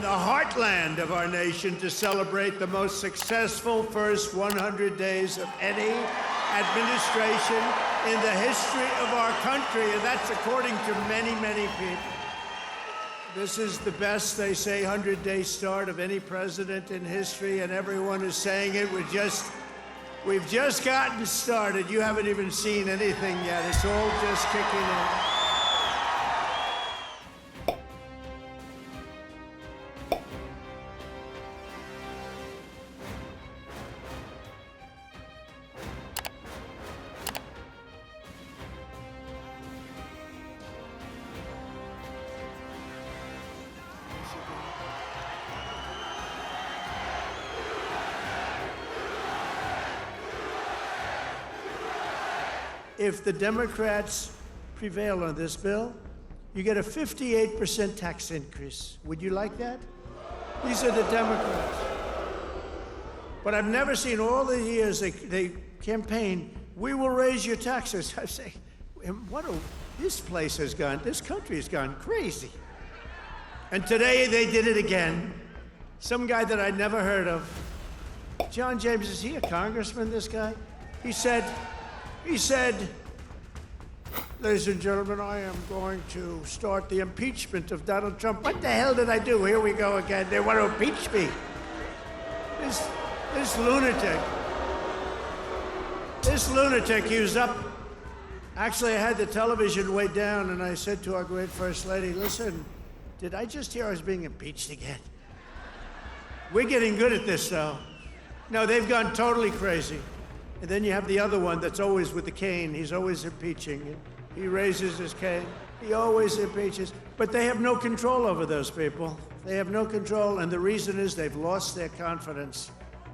the heartland of our nation to celebrate the most successful first 100 days of any administration in the history of our country, and that's according to many, many people. This is the best, they say, 100-day start of any president in history, and everyone is saying it. We've just gotten started. You haven't even seen anything yet. It's all just kicking in. If the Democrats prevail on this bill, you get a 58% tax increase. Would you like that? These are the Democrats. But I've never seen all the years they campaign, we will raise your taxes. I say, this place has gone, this country has gone crazy. And today they did it again. Some guy that I'd never heard of. John James, is he a congressman, this guy? He said, ladies and gentlemen, I am going to start the impeachment of Donald Trump. What the hell did I do? Here we go again. They want to impeach me. This lunatic, he was up. Actually, I had the television way down, and I said to our great First Lady, listen, did I just hear I was being impeached again? We're getting good at this, though. No, they've gone totally crazy. And then you have the other one that's always with the cane. He's always impeaching. He raises his cane. He always impeaches. But they have no control over those people. They have no control, and the reason is they've lost their confidence.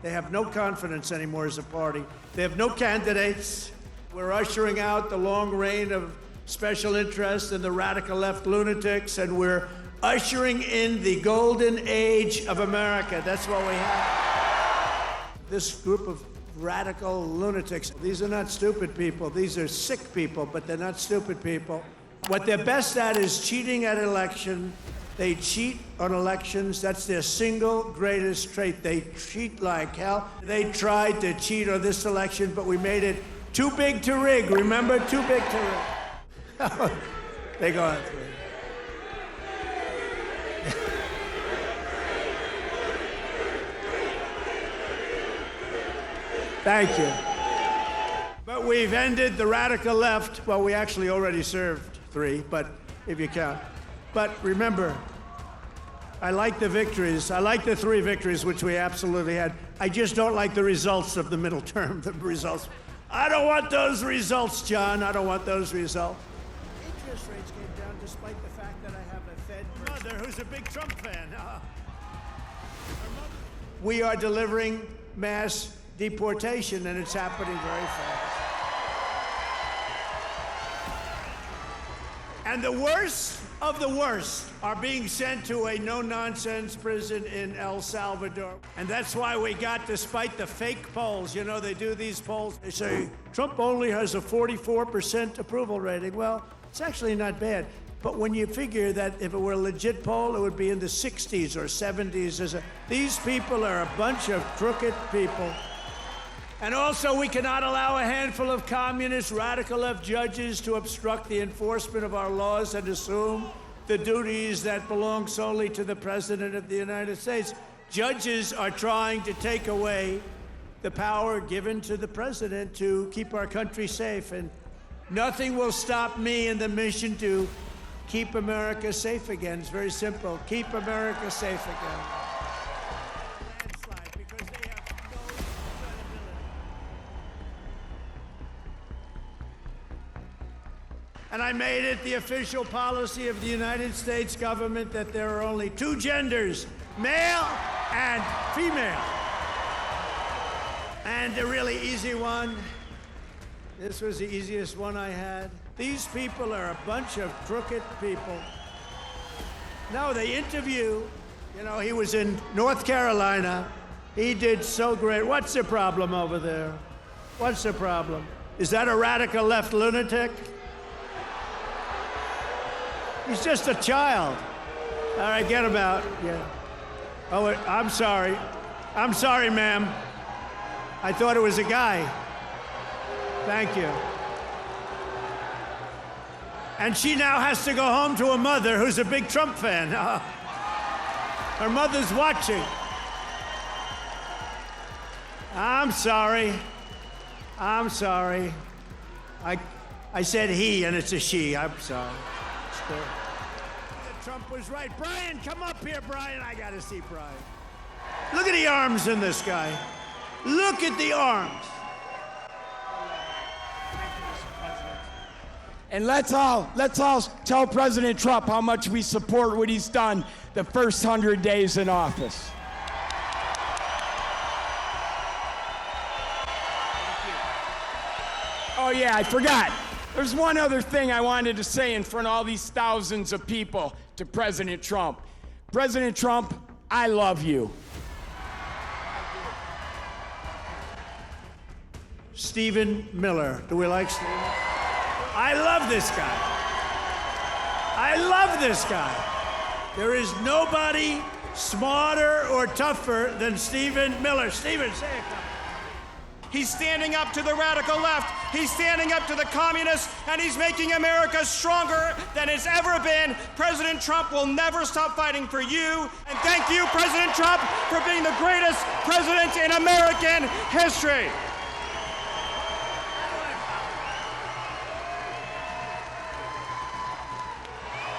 They have no confidence anymore as a party. They have no candidates. We're ushering out the long reign of special interests and the radical left lunatics, and we're ushering in the golden age of America. That's what we have. This group of radical lunatics. These are not stupid people. These are sick people, but they're not stupid people. What they're best at is cheating at election. They cheat on elections. That's their single greatest trait. They cheat like hell. They tried to cheat on this election, but we made it too big to rig. Remember? Too big to rig. They go on through. Thank you. But we've ended the radical left. Well, we actually already served 3, but if you count. But remember, I like the victories. I like the 3 victories, which we absolutely had. I just don't like the results of the middle term, the results. I don't want those results, John. I don't want those results. Interest rates came down despite the fact that I have a Fed mother who's a big Trump fan. We are delivering mass deportation, and it's happening very fast. And the worst of the worst are being sent to a no-nonsense prison in El Salvador. And that's why we got, despite the fake polls, you know, they do these polls, they say, Trump only has a 44% approval rating. Well, it's actually not bad. But when you figure that if it were a legit poll, it would be in the 60s or 70s. These people are a bunch of crooked people. And also, we cannot allow a handful of communist radical left judges to obstruct the enforcement of our laws and assume the duties that belong solely to the President of the United States. Judges are trying to take away the power given to the President to keep our country safe. And nothing will stop me in the mission to keep America safe again. It's very simple. Keep America safe again. And I made it the official policy of the United States government that there are only 2 genders, male and female. And a really easy one, this was the easiest one I had. These people are a bunch of crooked people. No, they interview, you know, he was in North Carolina. He did so great. What's the problem over there? What's the problem? Is that a radical left lunatic? He's just a child. All right, get him out. Yeah. Oh, I'm sorry. I'm sorry, ma'am. I thought it was a guy. Thank you. And she now has to go home to a mother who's a big Trump fan. Her mother's watching. I'm sorry. I'm sorry. I said he, and it's a she. I'm sorry. Trump was right. Brian, come up here, Brian. I got to see Brian. Look at the arms in this guy. Look at the arms. And let's all tell President Trump how much we support what he's done the first 100 days in office. Oh yeah, I forgot. There's one other thing I wanted to say in front of all these thousands of people to President Trump. President Trump, I love you. Stephen Miller. Do we like Stephen? I love this guy. I love this guy. There is nobody smarter or tougher than Stephen Miller. Stephen, say it. He's standing up to the radical left. He's standing up to the communists, and he's making America stronger than it's ever been. President Trump will never stop fighting for you. And thank you, President Trump, for being the greatest president in American history.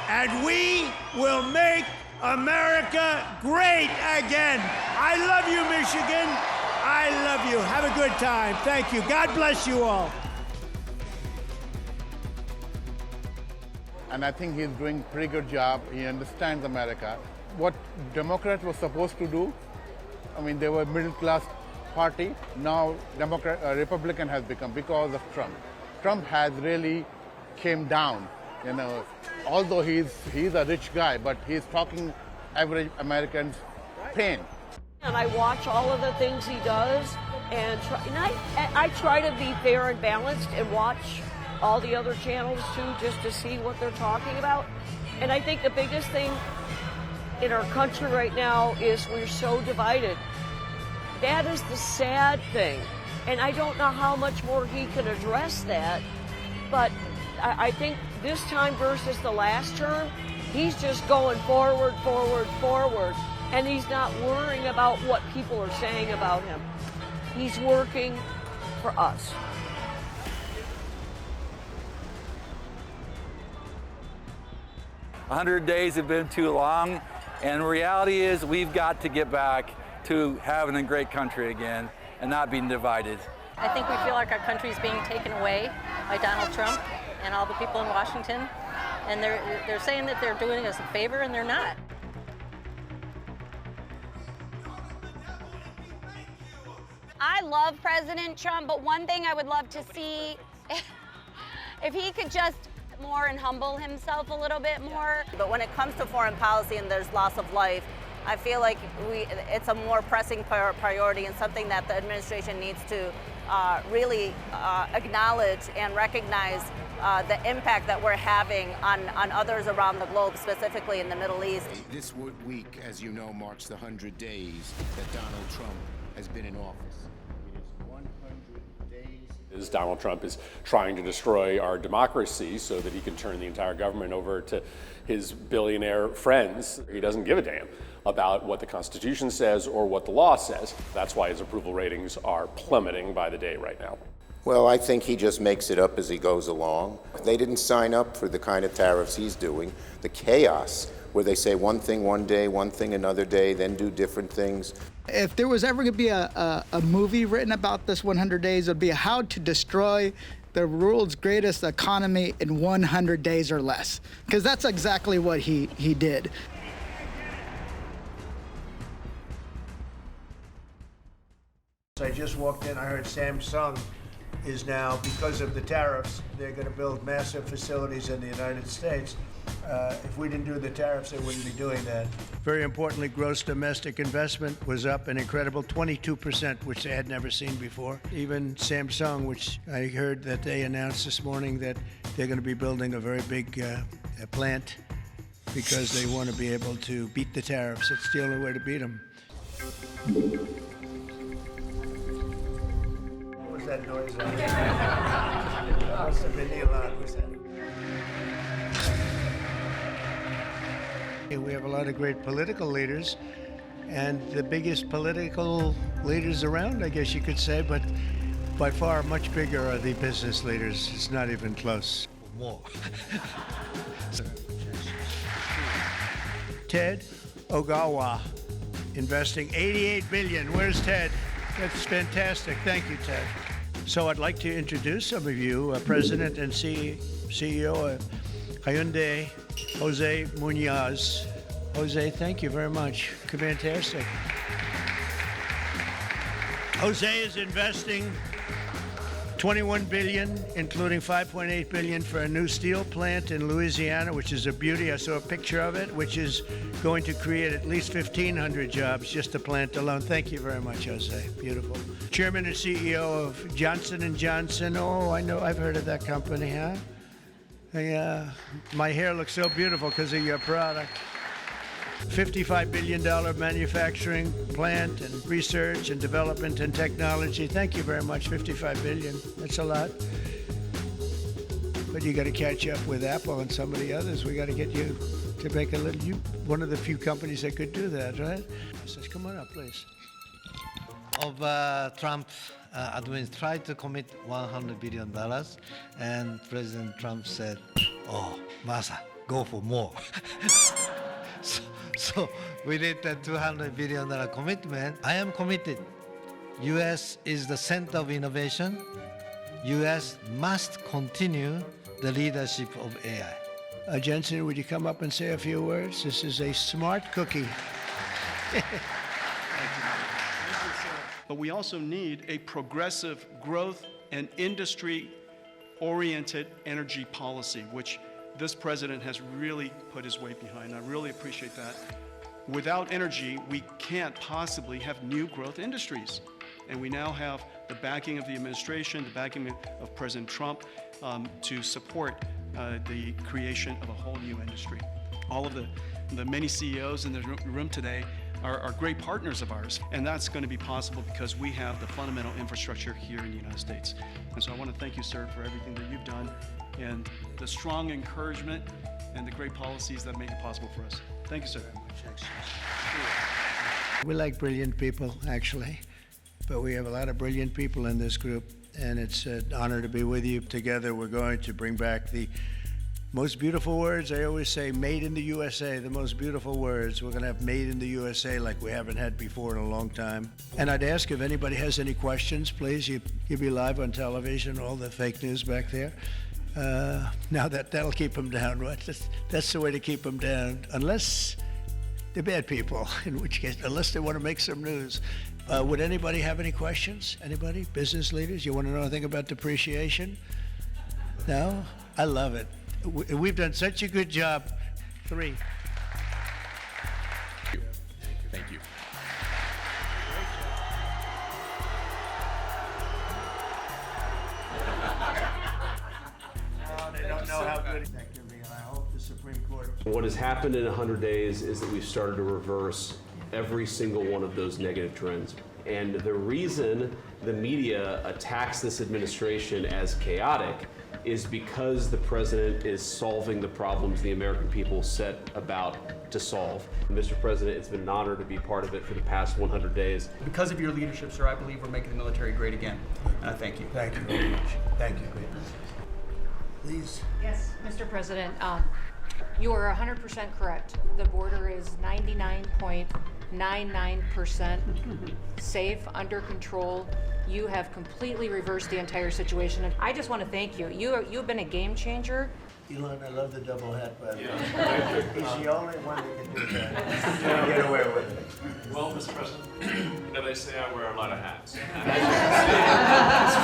And we will make America great again. I love you, Michigan. I love you. Have a good time. Thank you. God bless you all. And I think he's doing a pretty good job. He understands America. What Democrats were supposed to do, I mean, they were a middle-class party. Now Republican has become because of Trump. Trump has really came down, you know. Although he's a rich guy, but he's talking average Americans' pain. And I watch all of the things he does, and I try to be fair and balanced and watch all the other channels too, just to see what they're talking about. And I think the biggest thing in our country right now is we're so divided. That is the sad thing. And I don't know how much more he can address that, but I think this time versus the last term, he's just going forward, forward, forward. And he's not worrying about what people are saying about him. He's working for us. "100 days have been too long, and the reality is we've got to get back to having a great country again and not being divided." I think we feel like our country is being taken away by Donald Trump and all the people in Washington, and they're saying that they're doing us a favor, and they're not. I love President Trump, but one thing I would love to see, if he could just more and humble himself a little bit more. But when it comes to foreign policy and there's loss of life, I feel like it's a more pressing priority and something that the administration needs to really acknowledge and recognize the impact that we're having on others around the globe, specifically in the Middle East. This week, as you know, marks the 100 days that Donald Trump has been in office. It is 100 days. Donald Trump is trying to destroy our democracy so that he can turn the entire government over to his billionaire friends. He doesn't give a damn about what the Constitution says or what the law says. That's why his approval ratings are plummeting by the day right now. Well, I think he just makes it up as he goes along. They didn't sign up for the kind of tariffs he's doing, the chaos, where they say one thing one day, one thing another day, then do different things. If there was ever going to be a movie written about this 100 days, it would be how to destroy the world's greatest economy in 100 days or less, because that's exactly what he did. I just walked in, I heard Samsung is now, because of the tariffs, they're going to build massive facilities in the United States. If we didn't do the tariffs, they wouldn't be doing that. Very importantly, gross domestic investment was up an incredible 22%, which they had never seen before. Even Samsung, which I heard that they announced this morning that they're going to be building a very big plant because they want to be able to beat the tariffs. It's the only way to beat them. What was that noise? That must have been the alarm. Was that? We have a lot of great political leaders, and the biggest political leaders around, I guess you could say, but by far much bigger are the business leaders. It's not even close. More. Ted Ogawa, investing $88 billion. Where's Ted? That's fantastic. Thank you, Ted. So I'd like to introduce some of you, President and CEO of Hyundai, Jose Munoz. Jose, thank you very much. Fantastic. Jose is investing $21 billion, including $5.8 billion for a new steel plant in Louisiana, which is a beauty. I saw a picture of it, which is going to create at least 1,500 jobs, just the plant alone. Thank you very much, Jose. Beautiful. Chairman and CEO of Johnson & Johnson. Oh, I know. I've heard of that company, huh? Yeah. My hair looks so beautiful because of your product. $55 billion manufacturing plant and research and development and technology. Thank you very much, $55 billion. That's a lot. But you got to catch up with Apple and some of the others. We got to get you to make a little, one of the few companies that could do that, right? So come on up, please. Of Trump administration tried to commit $100 billion, and President Trump said, "Oh, Masa, go for more." So we did that $200 billion commitment. I am committed. U.S. is the center of innovation. U.S. must continue the leadership of AI. Jensen, would you come up and say a few words? This is a smart cookie. But we also need a progressive growth and industry-oriented energy policy, which this president has really put his weight behind. I really appreciate that. Without energy, we can't possibly have new growth industries. And we now have the backing of the administration, the backing of President Trump to support the creation of a whole new industry. All of the many CEOs in the room today are great partners of ours, and that's going to be possible because we have the fundamental infrastructure here in the United States. And so I want to thank you, sir, for everything that you've done and the strong encouragement and the great policies that make it possible for us. Thank you, sir. We like brilliant people, actually, but we have a lot of brilliant people in this group, and it's an honor to be with you. Together, we're going to bring back the most beautiful words. I always say made in the USA, the most beautiful words. We're going to have made in the USA like we haven't had before in a long time. And I'd ask if anybody has any questions, please. You'll be live on television, all the fake news back there. Now that'll keep them down, right? That's the way to keep them down, unless they're bad people, in which case, unless they want to make some news. Would anybody have any questions? Anybody? Business leaders? You want to know anything about depreciation? No? I love it. We've done such a good job. 3. Thank you. They don't know how good that can be, and I hope the Supreme Court. What has happened in 100 days is that we've started to reverse every single one of those negative trends. And the reason the media attacks this administration as chaotic is because the president is solving the problems the American people set about to solve. Mr. President, it's been an honor to be part of it for the past 100 days. Because of your leadership, sir, I believe we're making the military great again. And I thank you. Thank you very much. Thank you. Please. Yes, Mr. President, you are 100% correct. The border is 99.99% safe, under control. You have completely reversed the entire situation. And I just want to thank you. You've been a game changer. Elon, I love the double hat, by the way. He's the only one that can do that. Get away with it. Well, Mr. President, they say I wear a lot of hats. It's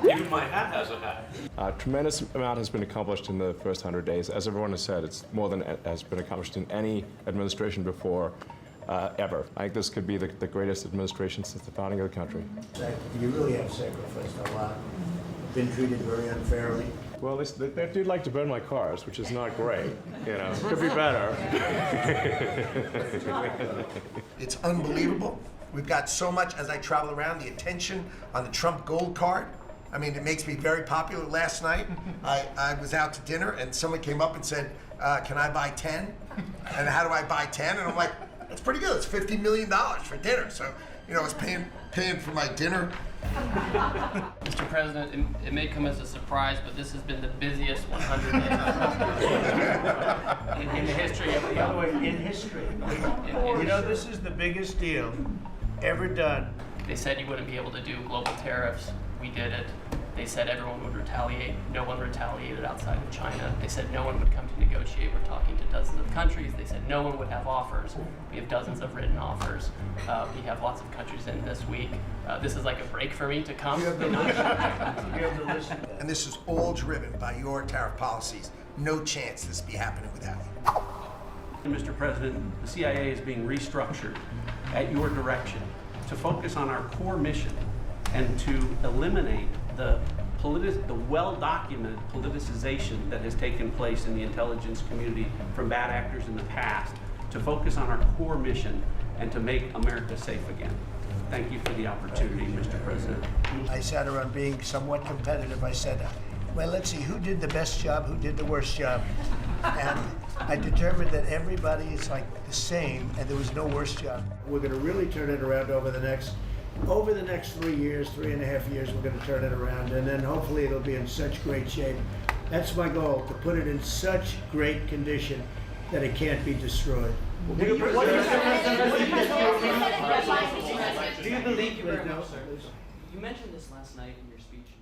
true. Even my hat has a hat. A tremendous amount has been accomplished in the first 100 days. As everyone has said, it's more than has been accomplished in any administration before. Ever. I think this could be the greatest administration since the founding of the country. You really have sacrificed a lot, been treated very unfairly, Well, they do like to burn my cars, which is not great. You know, could be better. It's unbelievable. We've got so much, as I travel around, the attention on the Trump Gold Card. I mean, it makes me very popular. Last night, I was out to dinner, and someone came up and said, can I buy 10? And how do I buy 10? And I'm like, that's pretty good. It's $50 million for dinner. So, you know, I was paying for my dinner. Mr. President, it may come as a surprise, but this has been the busiest 100 days in the history of the By the way, in history. You know, this is the biggest deal ever done. They said you wouldn't be able to do global tariffs. We did it. They said everyone would retaliate. No one retaliated outside of China. They said no one would come to negotiate. We're talking to dozens of countries. They said no one would have offers. We have dozens of written offers. We have lots of countries in this week. This is like a break for me to come. And this is all driven by your tariff policies. No chance this be happening without you. Mr. President, the CIA is being restructured at your direction to focus on our core mission and to eliminate the well-documented politicization that has taken place in the intelligence community from bad actors in the past, to focus on our core mission and to make America safe again. Thank you for the opportunity, Mr. President. I sat around being somewhat competitive. I said, well, let's see, who did the best job, who did the worst job? And I determined that everybody is like the same, and there was no worst job. We're going to really turn it around over the next 3 years, 3.5 years, we're going to turn it around, and then hopefully it'll be in such great shape. That's my goal, to put it in such great condition that it can't be destroyed. Do you believe you mentioned this last night in your speech.